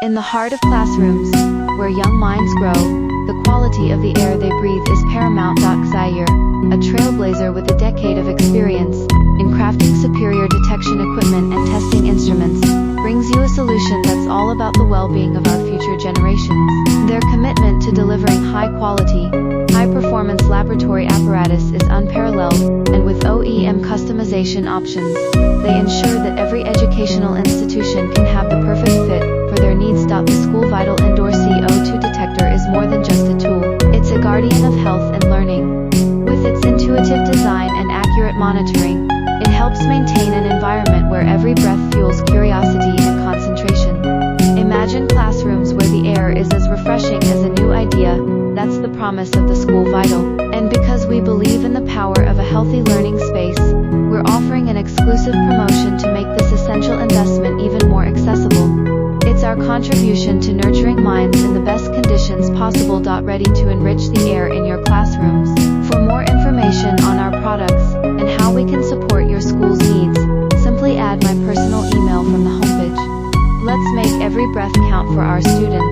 In the heart of classrooms, where young minds grow, the quality of the air they breathe is paramount. Zaire, a trailblazer with a decade of experience in crafting superior detection equipment and testing instruments, brings you a solution that's all about the well-being of our future generations. Their commitment to delivering high-quality, high-performance laboratory apparatus is unparalleled, and with OEM customization options, they ensure that every educational institution can have the perfect fit for their needs. The School Vital Indoor CO2 Detector is more than just a tool, it's a guardian of health and learning. With its intuitive design and accurate monitoring, it helps maintain an environment where every breath fuels curiosity and concentration. Imagine classrooms where the air is as refreshing as a new idea. That's the promise of the School Vital. And because we believe in the power of a healthy learning space, we're offering an exclusive promotion to make this essential investment even more accessible. It's our contribution to nurturing minds in the best conditions possible. Ready to enrich the air in your classrooms. For more information on our products and how we can support your school's needs, simply add my personal email from the homepage. Let's make every breath count for our students.